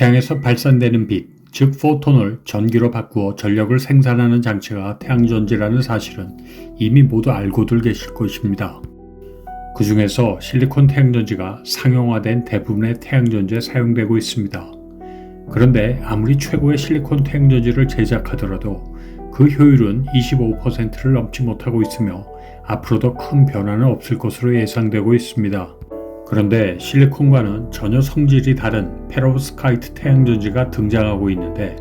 태양에서 발산되는 빛, 즉 포톤을 전기로 바꾸어 전력을 생산하는 장치가 태양전지라는 사실은 이미 모두 알고들 계실 것입니다. 그 중에서 실리콘 태양전지가 상용화된 대부분의 태양전지에 사용되고 있습니다. 그런데 아무리 최고의 실리콘 태양전지를 제작하더라도 그 효율은 25%를 넘지 못하고 있으며 앞으로도 큰 변화는 없을 것으로 예상되고 있습니다. 그런데 실리콘과는 전혀 성질이 다른 페로브스카이트 태양전지가 등장하고 있는데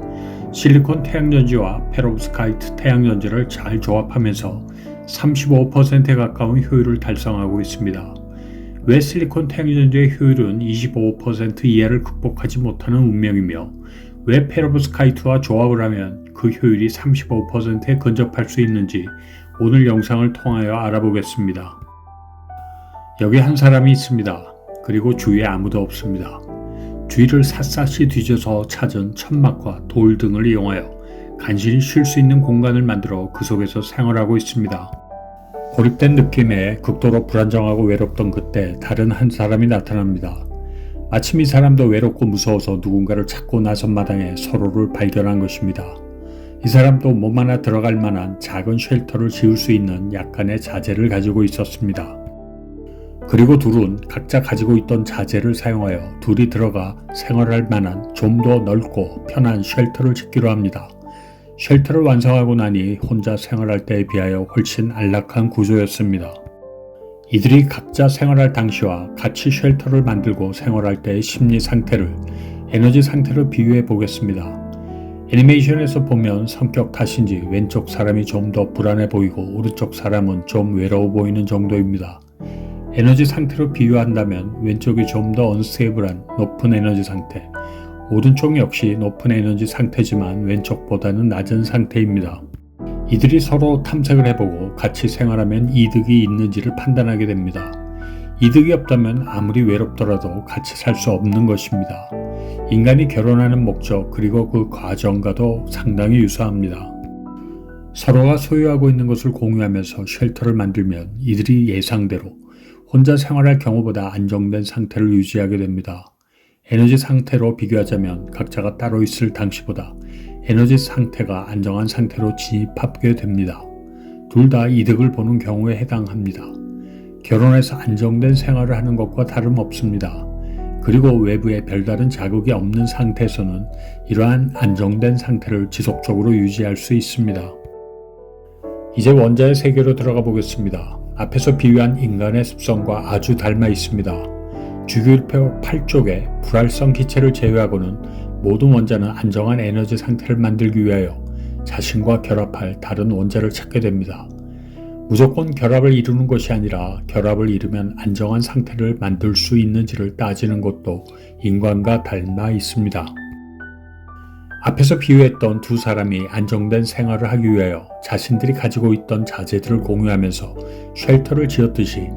실리콘 태양전지와 페로브스카이트 태양전지를 잘 조합하면서 35%에 가까운 효율을 달성하고 있습니다. 왜 실리콘 태양전지의 효율은 25% 이하를 극복하지 못하는 운명이며 왜 페로브스카이트와 조합을 하면 그 효율이 35%에 근접할 수 있는지 오늘 영상을 통하여 알아보겠습니다. 여기 한 사람이 있습니다. 그리고 주위에 아무도 없습니다. 주위를 샅샅이 뒤져서 찾은 천막과 돌 등을 이용하여 간신히 쉴 수 있는 공간을 만들어 그 속에서 생활하고 있습니다. 고립된 느낌에 극도로 불안정하고 외롭던 그때 다른 한 사람이 나타납니다. 마침 이 사람도 외롭고 무서워서 누군가를 찾고 나선 마당에 서로를 발견한 것입니다. 이 사람도 몸 하나 들어갈 만한 작은 쉘터를 지을 수 있는 약간의 자재를 가지고 있었습니다. 그리고 둘은 각자 가지고 있던 자재를 사용하여 둘이 들어가 생활할 만한 좀 더 넓고 편한 쉘터를 짓기로 합니다. 쉘터를 완성하고 나니 혼자 생활할 때에 비하여 훨씬 안락한 구조였습니다. 이들이 각자 생활할 당시와 같이 쉘터를 만들고 생활할 때의 심리 상태를 에너지 상태로 비유해 보겠습니다. 애니메이션에서 보면 성격 탓인지 왼쪽 사람이 좀 더 불안해 보이고 오른쪽 사람은 좀 외로워 보이는 정도입니다. 에너지 상태로 비유한다면 왼쪽이 좀 더 언스테이블한 높은 에너지 상태, 오른쪽 역시 높은 에너지 상태지만 왼쪽보다는 낮은 상태입니다. 이들이 서로 탐색을 해보고 같이 생활하면 이득이 있는지를 판단하게 됩니다. 이득이 없다면 아무리 외롭더라도 같이 살 수 없는 것입니다. 인간이 결혼하는 목적 그리고 그 과정과도 상당히 유사합니다. 서로가 소유하고 있는 것을 공유하면서 쉘터를 만들면 이들이 예상대로 혼자 생활할 경우보다 안정된 상태를 유지하게 됩니다. 에너지 상태로 비교하자면 각자가 따로 있을 당시보다 에너지 상태가 안정한 상태로 진입하게 됩니다. 둘 다 이득을 보는 경우에 해당합니다. 결혼해서 안정된 생활을 하는 것과 다름없습니다. 그리고 외부에 별다른 자극이 없는 상태에서는 이러한 안정된 상태를 지속적으로 유지할 수 있습니다. 이제 원자의 세계로 들어가 보겠습니다. 앞에서 비유한 인간의 습성과 아주 닮아 있습니다. 주기율표 8쪽에 불활성 기체를 제외하고는 모든 원자는 안정한 에너지 상태를 만들기 위하여 자신과 결합할 다른 원자를 찾게 됩니다. 무조건 결합을 이루는 것이 아니라 결합을 이루면 안정한 상태를 만들 수 있는지를 따지는 것도 인간과 닮아 있습니다. 앞에서 비유했던 두 사람이 안정된 생활을 하기 위하여 자신들이 가지고 있던 자재들을 공유하면서 쉘터를 지었듯이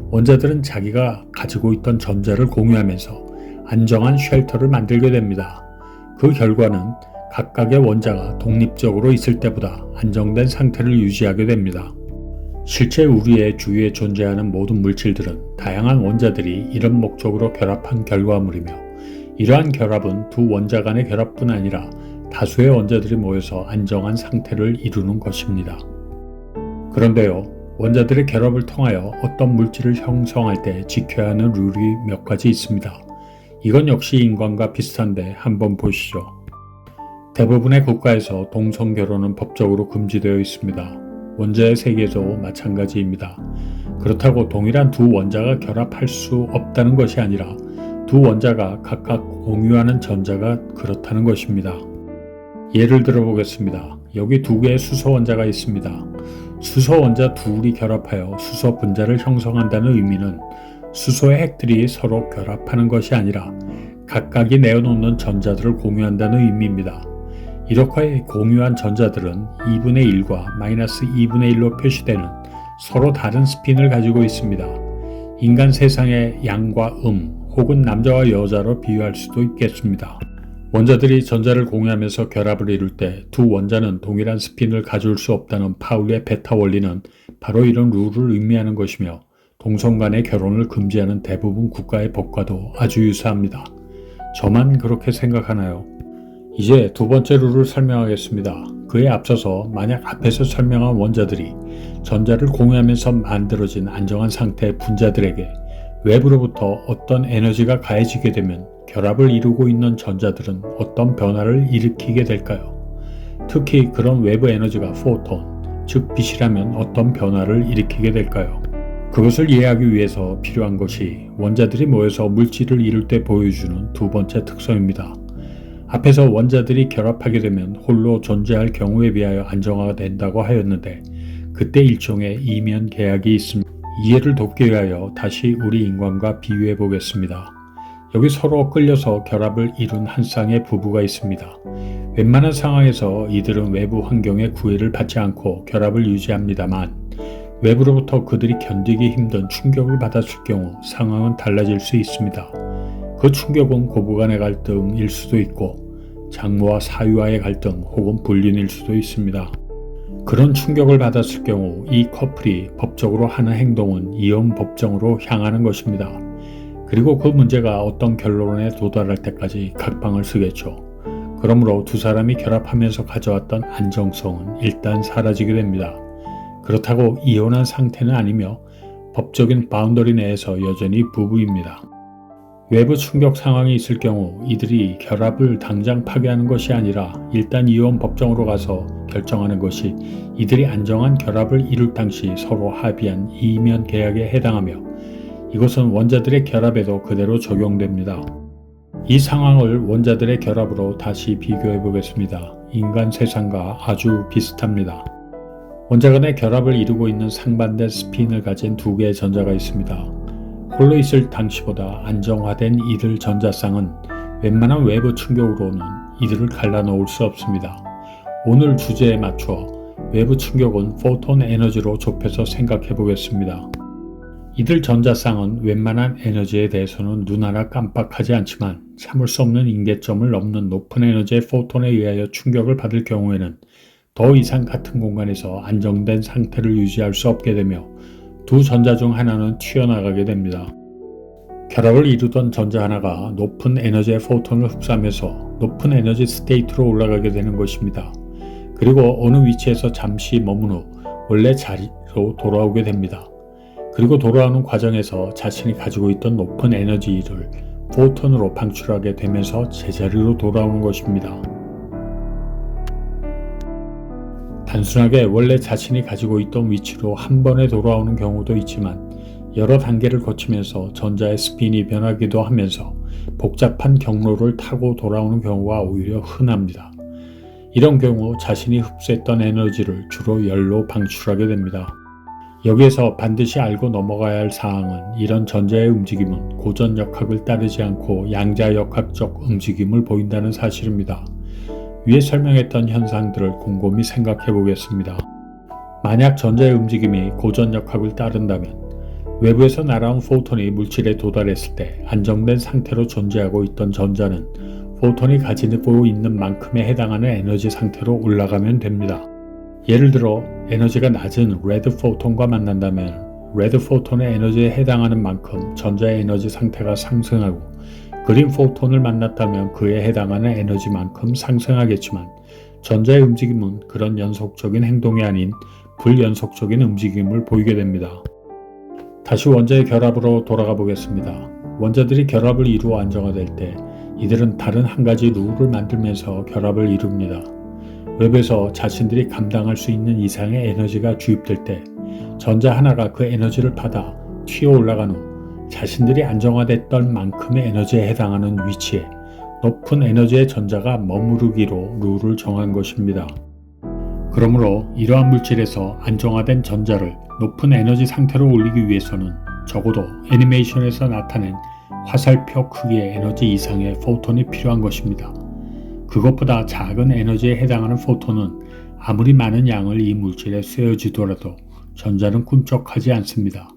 원자들은 자기가 가지고 있던 전자를 공유하면서 안정한 쉘터를 만들게 됩니다. 그 결과는 각각의 원자가 독립적으로 있을 때보다 안정된 상태를 유지하게 됩니다. 실제 우리의 주위에 존재하는 모든 물질들은 다양한 원자들이 이런 목적으로 결합한 결과물이며 이러한 결합은 두 원자 간의 결합뿐 아니라 다수의 원자들이 모여서 안정한 상태를 이루는 것입니다. 그런데요, 원자들의 결합을 통하여 어떤 물질을 형성할 때 지켜야 하는 룰이 몇 가지 있습니다. 이건 역시 인간과 비슷한데 한번 보시죠. 대부분의 국가에서 동성결혼은 법적으로 금지되어 있습니다. 원자의 세계도 마찬가지입니다. 그렇다고 동일한 두 원자가 결합할 수 없다는 것이 아니라 두 원자가 각각 공유하는 전자가 그렇다는 것입니다. 예를 들어 보겠습니다. 여기 두 개의 수소 원자가 있습니다. 수소 원자 둘이 결합하여 수소 분자를 형성한다는 의미는 수소의 핵들이 서로 결합하는 것이 아니라 각각이 내어놓는 전자들을 공유한다는 의미입니다. 이렇게 공유한 전자들은 2분의 1과 마이너스 2분의 1로 표시되는 서로 다른 스핀을 가지고 있습니다. 인간 세상의 양과 혹은 남자와 여자로 비유할 수도 있겠습니다. 원자들이 전자를 공유하면서 결합을 이룰 때 두 원자는 동일한 스핀을 가질 수 없다는 파울의 베타 원리는 바로 이런 룰을 의미하는 것이며 동성 간의 결혼을 금지하는 대부분 국가의 법과도 아주 유사합니다. 저만 그렇게 생각하나요? 이제 두 번째 룰을 설명하겠습니다. 그에 앞서서 만약 앞에서 설명한 원자들이 전자를 공유하면서 만들어진 안정한 상태의 분자들에게 외부로부터 어떤 에너지가 가해지게 되면 결합을 이루고 있는 전자들은 어떤 변화를 일으키게 될까요? 특히 그런 외부 에너지가 포톤, 즉 빛이라면 어떤 변화를 일으키게 될까요? 그것을 이해하기 위해서 필요한 것이 원자들이 모여서 물질을 이룰 때 보여주는 두 번째 특성입니다. 앞에서 원자들이 결합하게 되면 홀로 존재할 경우에 비하여 안정화가 된다고 하였는데 그때 일종의 이면 계약이 있습니다. 이해를 돕기 위하여 다시 우리 인간과 비유해 보겠습니다. 여기 서로 끌려서 결합을 이룬 한 쌍의 부부가 있습니다. 웬만한 상황에서 이들은 외부 환경의 구애를 받지 않고 결합을 유지합니다만 외부로부터 그들이 견디기 힘든 충격을 받았을 경우 상황은 달라질 수 있습니다. 그 충격은 고부간의 갈등일 수도 있고 장모와 사위와의 갈등 혹은 불륜일 수도 있습니다. 그런 충격을 받았을 경우 이 커플이 법적으로 하는 행동은 이혼 법정으로 향하는 것입니다. 그리고 그 문제가 어떤 결론에 도달할 때까지 각방을 쓰겠죠. 그러므로 두 사람이 결합하면서 가져왔던 안정성은 일단 사라지게 됩니다. 그렇다고 이혼한 상태는 아니며 법적인 바운더리 내에서 여전히 부부입니다. 외부 충격 상황이 있을 경우 이들이 결합을 당장 파괴하는 것이 아니라 일단 이혼 법정으로 가서 결정하는 것이 이들이 안정한 결합을 이룰 당시 서로 합의한 이면 계약에 해당하며 이것은 원자들의 결합에도 그대로 적용됩니다. 이 상황을 원자들의 결합으로 다시 비교해 보겠습니다. 인간 세상과 아주 비슷합니다. 원자 간의 결합을 이루고 있는 상반된 스핀을 가진 두 개의 전자가 있습니다. 홀로 있을 당시보다 안정화된 이들 전자쌍은 웬만한 외부 충격으로는 이들을 갈라놓을 수 없습니다. 오늘 주제에 맞춰 외부 충격은 포톤 에너지로 좁혀서 생각해 보겠습니다. 이들 전자쌍은 웬만한 에너지에 대해서는 눈 하나 깜빡하지 않지만 참을 수 없는 임계점을 넘는 높은 에너지의 포톤에 의하여 충격을 받을 경우에는 더 이상 같은 공간에서 안정된 상태를 유지할 수 없게 되며 두 전자 중 하나는 튀어나가게 됩니다. 결합을 이루던 전자 하나가 높은 에너지의 포톤을 흡수하면서 높은 에너지 스테이트로 올라가게 되는 것입니다. 그리고 어느 위치에서 잠시 머문 후 원래 자리로 돌아오게 됩니다. 그리고 돌아오는 과정에서 자신이 가지고 있던 높은 에너지를 포톤으로 방출하게 되면서 제자리로 돌아오는 것입니다. 단순하게 원래 자신이 가지고 있던 위치로 한 번에 돌아오는 경우도 있지만 여러 단계를 거치면서 전자의 스핀이 변하기도 하면서 복잡한 경로를 타고 돌아오는 경우가 오히려 흔합니다. 이런 경우 자신이 흡수했던 에너지를 주로 열로 방출하게 됩니다. 여기에서 반드시 알고 넘어가야 할 사항은 이런 전자의 움직임은 고전역학을 따르지 않고 양자역학적 움직임을 보인다는 사실입니다. 위에 설명했던 현상들을 곰곰이 생각해 보겠습니다. 만약 전자의 움직임이 고전역학을 따른다면 외부에서 날아온 포톤이 물질에 도달했을 때 안정된 상태로 존재하고 있던 전자는 포톤이 가지고 있는 만큼에 해당하는 에너지 상태로 올라가면 됩니다. 예를 들어 에너지가 낮은 레드 포톤과 만난다면 레드 포톤의 에너지에 해당하는 만큼 전자의 에너지 상태가 상승하고 그린 포톤을 만났다면 그에 해당하는 에너지만큼 상승하겠지만 전자의 움직임은 그런 연속적인 행동이 아닌 불연속적인 움직임을 보이게 됩니다. 다시 원자의 결합으로 돌아가 보겠습니다. 원자들이 결합을 이루어 안정화될 때 이들은 다른 한 가지 룰을 만들면서 결합을 이룹니다. 외부에서 자신들이 감당할 수 있는 이상의 에너지가 주입될 때 전자 하나가 그 에너지를 받아 튀어 올라간 후 자신들이 안정화됐던 만큼의 에너지에 해당하는 위치에 높은 에너지의 전자가 머무르기로 룰을 정한 것입니다. 그러므로 이러한 물질에서 안정화된 전자를 높은 에너지 상태로 올리기 위해서는 적어도 애니메이션에서 나타낸 화살표 크기의 에너지 이상의 포톤이 필요한 것입니다. 그것보다 작은 에너지에 해당하는 포톤은 아무리 많은 양을 이 물질에 쐬어주더라도 전자는 꿈쩍하지 않습니다.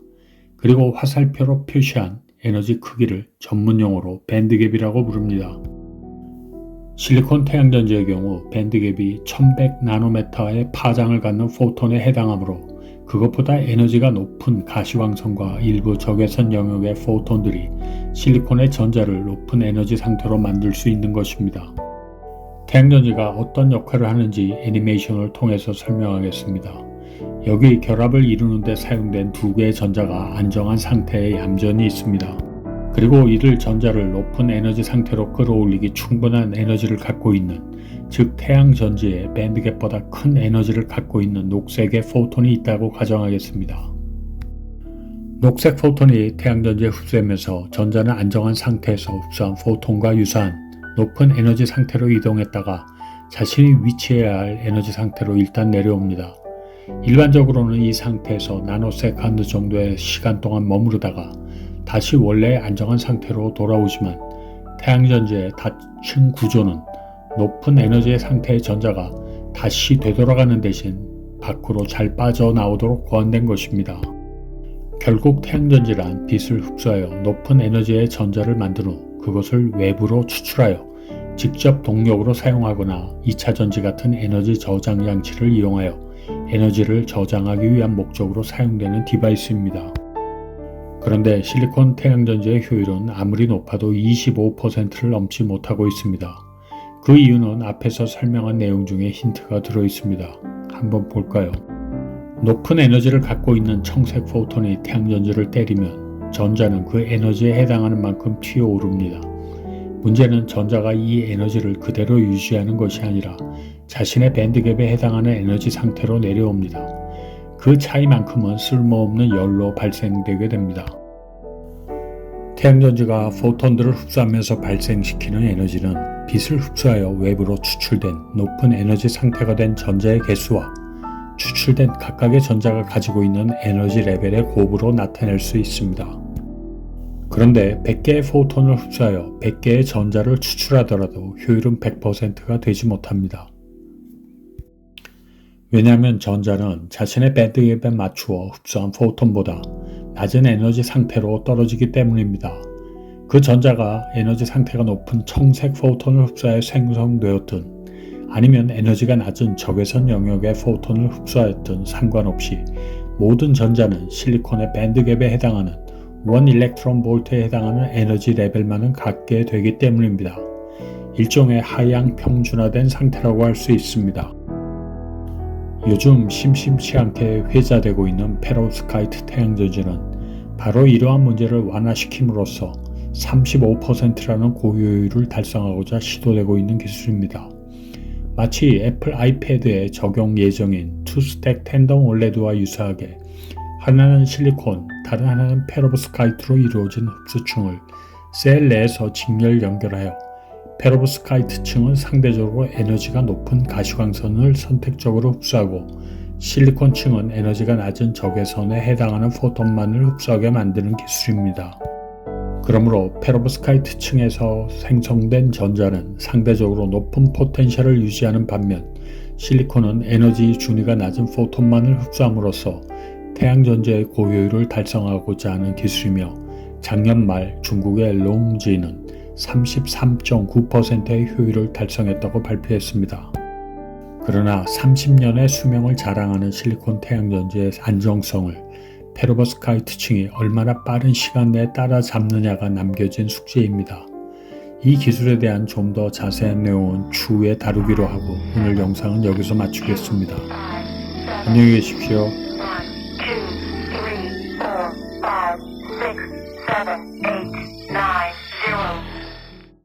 그리고 화살표로 표시한 에너지 크기를 전문용어로 밴드갭이라고 부릅니다. 실리콘 태양전지의 경우 밴드갭이 1100나노미터의 파장을 갖는 포톤에 해당하므로 그것보다 에너지가 높은 가시광선과 일부 적외선 영역의 포톤들이 실리콘의 전자를 높은 에너지 상태로 만들 수 있는 것입니다. 태양전지가 어떤 역할을 하는지 애니메이션을 통해서 설명하겠습니다. 여기 결합을 이루는 데 사용된 두 개의 전자가 안정한 상태에 얌전히 있습니다. 그리고 이들 전자를 높은 에너지 상태로 끌어올리기 충분한 에너지를 갖고 있는, 즉 태양전지의 밴드갭보다 큰 에너지를 갖고 있는 녹색의 포톤이 있다고 가정하겠습니다. 녹색 포톤이 태양전지에 흡수하면서 전자는 안정한 상태에서 흡수한 포톤과 유사한 높은 에너지 상태로 이동했다가 자신이 위치해야 할 에너지 상태로 일단 내려옵니다. 일반적으로는 이 상태에서 나노세컨드 정도의 시간 동안 머무르다가 다시 원래의 안정한 상태로 돌아오지만 태양전지의 닫힌 구조는 높은 에너지의 상태의 전자가 다시 되돌아가는 대신 밖으로 잘 빠져나오도록 고안된 것입니다. 결국 태양전지란 빛을 흡수하여 높은 에너지의 전자를 만든 후 그것을 외부로 추출하여 직접 동력으로 사용하거나 2차전지 같은 에너지 저장 장치를 이용하여 에너지를 저장하기 위한 목적으로 사용되는 디바이스입니다. 그런데 실리콘 태양전지의 효율은 아무리 높아도 25%를 넘지 못하고 있습니다. 그 이유는 앞에서 설명한 내용 중에 힌트가 들어있습니다. 한번 볼까요? 높은 에너지를 갖고 있는 청색 포톤이 태양전지를 때리면 전자는 그 에너지에 해당하는 만큼 튀어오릅니다. 문제는 전자가 이 에너지를 그대로 유지하는 것이 아니라 자신의 밴드갭에 해당하는 에너지 상태로 내려옵니다. 그 차이만큼은 쓸모없는 열로 발생되게 됩니다. 태양전지가 포톤들을 흡수하면서 발생시키는 에너지는 빛을 흡수하여 외부로 추출된 높은 에너지 상태가 된 전자의 개수와 추출된 각각의 전자가 가지고 있는 에너지 레벨의 곱으로 나타낼 수 있습니다. 그런데 100개의 포톤을 흡수하여 100개의 전자를 추출하더라도 효율은 100%가 되지 못합니다. 왜냐하면 전자는 자신의 밴드갭에 맞추어 흡수한 포톤보다 낮은 에너지 상태로 떨어지기 때문입니다. 그 전자가 에너지 상태가 높은 청색 포톤을 흡수하여 생성되었든 아니면 에너지가 낮은 적외선 영역의 포톤을 흡수하였든 상관없이 모든 전자는 실리콘의 밴드갭에 해당하는 1 일렉트론 볼트에 해당하는 에너지 레벨만은 갖게 되기 때문입니다. 일종의 하향 평준화된 상태라고 할 수 있습니다. 요즘 심심치 않게 회자되고 있는 페로브스카이트 태양전지는 바로 이러한 문제를 완화시킴으로써 35%라는 고효율을 달성하고자 시도되고 있는 기술입니다. 마치 애플 아이패드에 적용 예정인 투스택 텐덤 올레드와 유사하게 하나는 실리콘, 다른 하나는 페로브스카이트로 이루어진 흡수층을 셀 내에서 직렬 연결하여 페로브스카이트층은 상대적으로 에너지가 높은 가시광선을 선택적으로 흡수하고 실리콘층은 에너지가 낮은 적외선에 해당하는 포톤만을 흡수하게 만드는 기술입니다. 그러므로 페로브스카이트층에서 생성된 전자는 상대적으로 높은 포텐셜을 유지하는 반면 실리콘은 에너지 준위가 낮은 포톤만을 흡수함으로써 태양전지의 고효율을 달성하고자 하는 기술이며 작년 말 중국의 롱지는 33.9%의 효율을 달성했다고 발표했습니다. 그러나 30년의 수명을 자랑하는 실리콘 태양전지의 안정성을 페로브스카이트층이 얼마나 빠른 시간 내에 따라잡느냐가 남겨진 숙제입니다. 이 기술에 대한 좀 더 자세한 내용은 추후에 다루기로 하고 오늘 영상은 여기서 마치겠습니다. 안녕히 계십시오. 1, 2, 3, 4, 5, 6, 7, 8